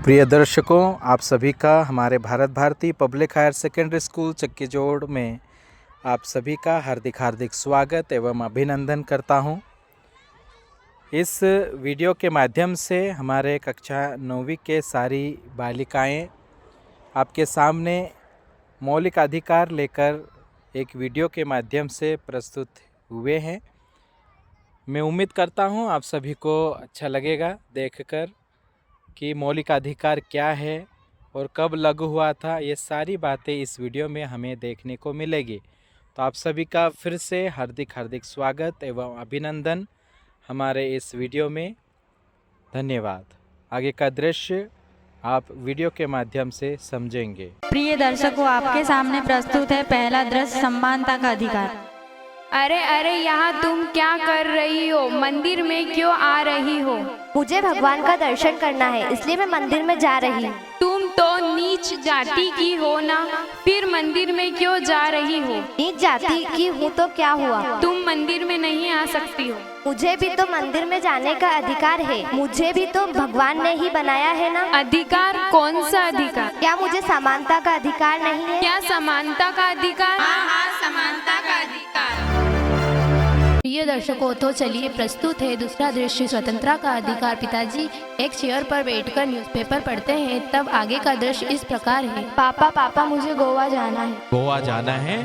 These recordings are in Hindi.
प्रिय दर्शकों, आप सभी का हमारे Bharat Bharati public higher secondary school Chakkijod में आप सभी का हार्दिक हार्दिक स्वागत एवं अभिनंदन करता हूं। इस वीडियो के माध्यम से हमारे कक्षा 9वीं के सारी बालिकाएं आपके सामने मौलिक अधिकार लेकर एक वीडियो के माध्यम से प्रस्तुत हुए हैं। मैं उम्मीद करता हूं आप सभी को अच्छा लगेगा देखकर कि मौलिक अधिकार क्या है और कब लागू हुआ था। ये सारी बातें इस वीडियो में हमें देखने को मिलेगी। तो आप सभी का फिर से हार्दिक हार्दिक स्वागत एवं अभिनंदन हमारे इस वीडियो में। धन्यवाद। आगे का दृश्य आप वीडियो के माध्यम से समझेंगे। प्रिय दर्शकों, आपके सामने प्रस्तुत है पहला दृश्य, समानता का अधिकार। अरे अरे, यहाँ तुम क्या कर रही हो? मंदिर में क्यों आ रही हो? मुझे भगवान का दर्शन करना है, इसलिए मैं मंदिर में जा रही हूँ। तुम तो नीच जाति की हो ना, फिर मंदिर में क्यों जा रही हो? नीच जाति की हूँ तो क्या हुआ? तुम मंदिर में नहीं आ सकती हो। मुझे भी तो मंदिर में जाने का अधिकार है। मुझे भी तो भगवान ने ही बनाया है ना। अधिकार? कौन सा अधिकार? क्या मुझे समानता का अधिकार नहीं है? क्या समानता का अधिकार? हाँ, समानता का अधिकार। प्रिय दर्शकों, तो चलिए प्रस्तुत है दूसरा दृश्य, स्वतंत्रता का अधिकार। पिताजी एक चेयर पर बैठकर न्यूज़पेपर पढ़ते हैं, तब आगे का दृश्य इस प्रकार है। पापा मुझे गोवा जाना है। गोवा जाना है?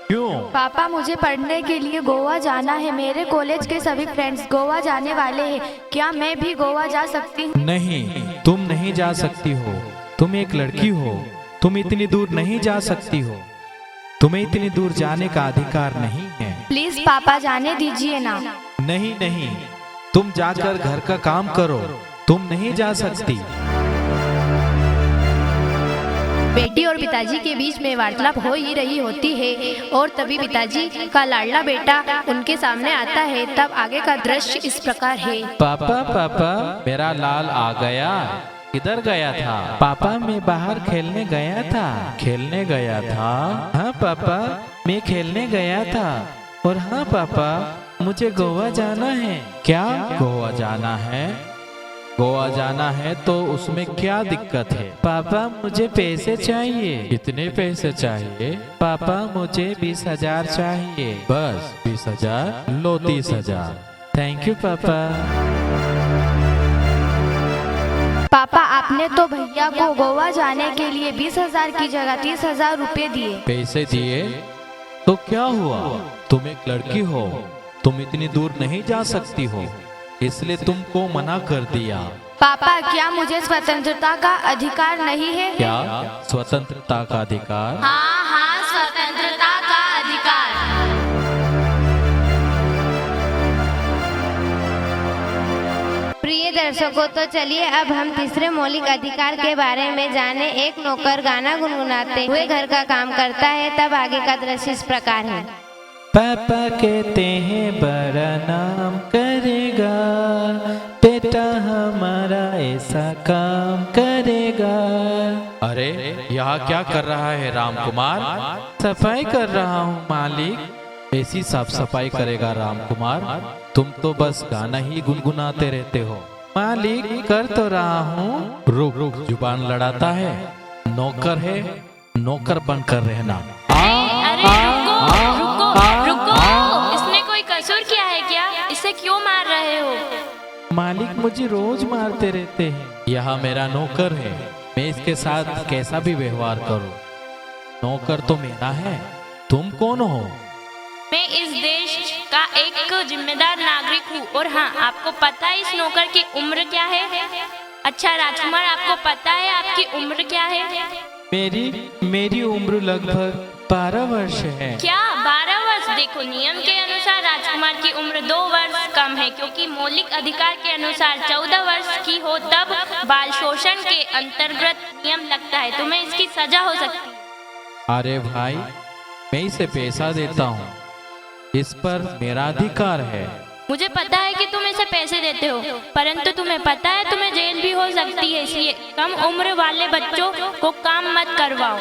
क्यों? पापा, मुझे पढ़ने के लिए गोवा जाना है। मेरे कॉलेज के सभी फ्रेंड्स गोवा जाने वाले हैं। क्या मैं भी गोवा जा सकती हूँ? नहीं, तुम नहीं जा सकती हो। तुम एक लड़की हो, तुम इतनी दूर नहीं जा सकती हो। तुम्हें इतनी दूर जाने का अधिकार नहीं है। प्लीज पापा, जाने दीजिए ना। नहीं नहीं, तुम जाकर घर का काम करो, तुम नहीं जा सकती। बेटी और पिताजी के बीच में वार्तालाप हो ही रही होती है और तभी पिताजी का लाडला बेटा उनके सामने आता है। तब आगे का दृश्य इस प्रकार है। पापा, मेरा लाल आ गया। किधर गया था? पापा, मैं बाहर खेलने गया था। खेलने गया था? हाँ पापा, मैं खेलने गया था। और हाँ पापा, मुझे गोवा जाना है। क्या गोवा जाना है? गोवा जाना है तो उसमें क्या दिक्कत है? पापा, मुझे पैसे चाहिए। कितने पैसे चाहिए? पापा, मुझे 20,000 चाहिए। बस 20,000? लो 30,000। थैंक यू पापा। पापा, आपने तो भैया को गोवा जाने के लिए 20,000 की जगह 30,000 रुपए दिए। पैसे दिए तो क्या हुआ? तुम एक लड़की हो, तुम इतनी दूर नहीं जा सकती हो, इसलिए तुमको मना कर दिया। पापा, क्या मुझे स्वतंत्रता का अधिकार नहीं है? क्या स्वतंत्रता का अधिकार? हाँ, स्वतंत्रता का अधिकार। प्रिय दर्शकों, तो चलिए अब हम तीसरे मौलिक अधिकार के बारे में जाने। एक नौकर गाना गुनगुनाते हुए घर का काम करता है। तब आगे का दृश्य इस प्रकार है। पापा कहते हैं बड़ा नाम करेगा, बेटा हमारा ऐसा काम करेगा। अरे यहाँ क्या कर रहा है राम कुमार? सफाई कर रहा हूँ मालिक। ऐसी साफ सफाई करेगा राम कुमार? तुम तो बस गाना ही गुनगुनाते रहते हो। मालिक, कर तो रहा हूँ। रुक, जुबान लड़ाता है। नौकर है, नौकर बनकर रहना। रुको, इसने कोई कसूर किया है क्या? इसे क्यों मार रहे हो? मालिक मुझे रोज मारते रहते हैं। यहाँ मेरा नौकर है, मैं इसके साथ कैसा भी व्यवहार करूँ। नौकर तो मेरा है। तुम कौन हो? मैं इस देश का एक जिम्मेदार नागरिक हूँ। और हाँ, आपको पता है इस नौकर की उम्र क्या है? अच्छा राजकुमार, आपको पता है आपकी उम्र क्या है? मेरी उम्र लगभग 12 वर्ष है। क्या 12 वर्ष? देखो, नियम के अनुसार राजकुमार की उम्र 2 वर्ष कम है, क्योंकि मौलिक अधिकार के अनुसार 14 वर्ष की हो तब बाल शोषण के अंतर्गत नियम लगता है। तुम्हें इसकी सजा हो सकती है। अरे भाई, मैं इसे पैसा देता हूँ, इस पर मेरा अधिकार है। मुझे पता है कि तुम इसे पैसे देते हो, परंतु तुम्हें पता है तुम्हें जेल भी हो सकती है। इसलिए कम उम्र वाले बच्चों को काम मत करवाओ,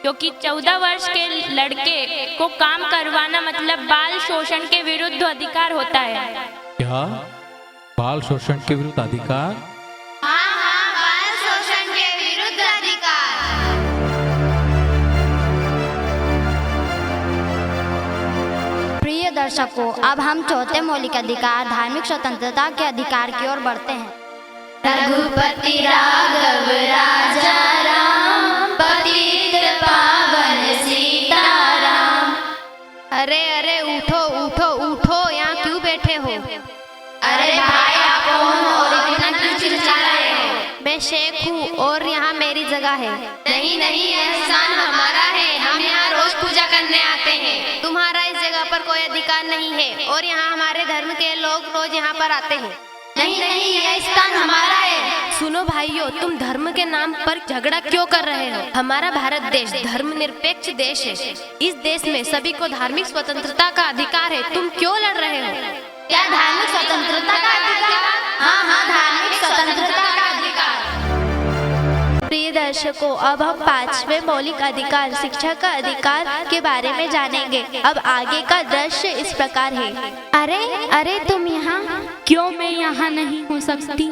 क्योंकि 14 वर्ष के लड़के को काम करवाना मतलब बाल शोषण के विरुद्ध अधिकार होता है। क्या बाल शोषण के विरुद्ध अधिकार? हाँ, बाल शोषण दर्शकों, अब हम चौथे मौलिक अधिकार धार्मिक स्वतंत्रता के अधिकार की ओर बढ़ते हैं। रघुपति राघव राजा राम, पतित पावन सीताराम। अरे अरे उठो उठो उठो, यहाँ क्यों बैठे हो? अरे भाई आप कौन हो और इतना क्यों चिल्ला रहे हो? मैं शेख हूँ और यहाँ मेरी जगह है। नहीं नहीं, यह स्थान हमारा है, हम यहाँ रोज पूजा करने आते हैं। तुम्हारा इस जगह पर कोई अधिकार नहीं है और यहाँ हमारे धर्म के लोग रोज यहाँ पर आते हैं। नहीं नहीं, यह स्थान हमारा है। सुनो भाइयों, तुम धर्म के नाम पर झगड़ा क्यों कर रहे हो? हमारा भारत देश धर्मनिरपेक्ष देश है। इस देश में सभी को धार्मिक स्वतंत्रता का अधिकार है। तुम क्यों लड़ रहे हो? क्या धार्मिक स्वतंत्रता का अधिकार? हाँ हाँ, धार्मिक स्वतंत्रता का अधिकार। प्रिय दर्शकों, अब हम पांचवें मौलिक अधिकार शिक्षा का अधिकार के बारे में जानेंगे। अब आगे का दृश्य इस प्रकार है। अरे अरे तुम यहाँ क्यों मैं यहाँ नहीं हो सकती?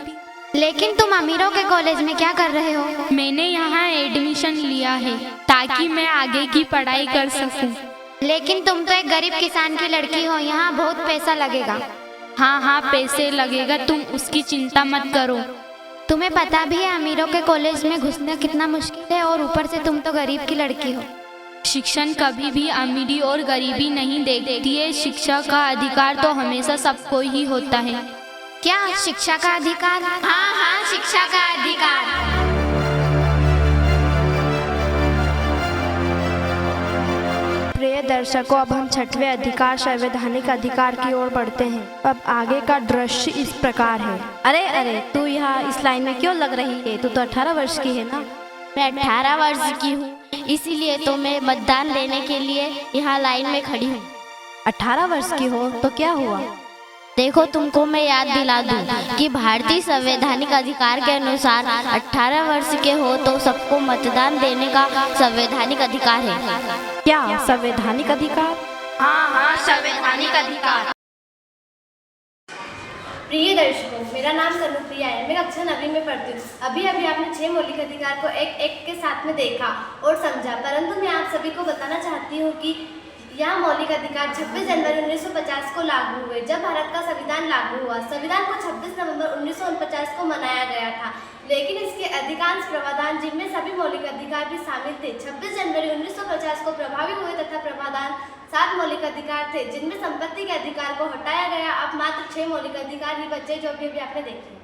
लेकिन तुम अमीरों के कॉलेज में क्या कर रहे हो? मैंने यहाँ एडमिशन लिया है ताकि मैं आगे की पढ़ाई कर सकूं। लेकिन तुम तो एक गरीब किसान की लड़की हो, यहाँ बहुत पैसा लगेगा। हाँ हाँ, पैसे लगेगा, तुम उसकी चिंता मत करो। तुम्हें पता भी है अमीरों के कॉलेज में घुसना कितना मुश्किल है, और ऊपर से तुम तो गरीब की लड़की हो। शिक्षण कभी भी अमीरी और गरीबी नहीं देखती है। शिक्षा का अधिकार तो हमेशा सबको ही होता है। क्या शिक्षा का अधिकार? हाँ हाँ, शिक्षा का अधिकार। प्रिय दर्शकों, अब हम छठवें अधिकार संवैधानिक अधिकार की ओर बढ़ते हैं। अब आगे का दृश्य इस प्रकार है। अरे अरे, तू यहाँ इस लाइन में क्यों लग रही है? तू तो 18 वर्ष की है ना? मैं 18 वर्ष की हूँ, इसीलिए तो मैं मतदान देने के लिए यहाँ लाइन में खड़ी हूँ। 18 वर्ष की हो तो क्या हुआ? देखो, तुमको मैं याद दिला दूं कि भारतीय संवैधानिक अधिकार के अनुसार 18 वर्ष के हो तो सबको मतदान देने का संवैधानिक अधिकार है। क्या संवैधानिक अधिकार? हाँ हाँ, संवैधानिक अधिकार। प्रिय दर्शकों, मेरा नाम सनुप्रिया है। मैं कक्षा 9वीं में पढ़ती हूँ। अभी अभी आपने 6 मौलिक अधिकार को एक एक के साथ में देखा और समझा, परंतु मैं आप सभी को बताना चाहती हूँ कि यह मौलिक अधिकार 26 जनवरी 1950 को लागू हुए, जब भारत का संविधान लागू हुआ। संविधान को 26 नवंबर 1949 को मनाया गया था, लेकिन इसके अधिकांश प्रावधान, जिनमें सभी मौलिक अधिकार भी शामिल थे, 26 जनवरी 1950 को प्रभावी हुए तथा प्रावधान 7 मौलिक अधिकार थे, जिनमें संपत्ति के अधिकार को हटाया गया। अब मात्र 6 मौलिक अधिकार ही बचे, जो अभी आपने देखे।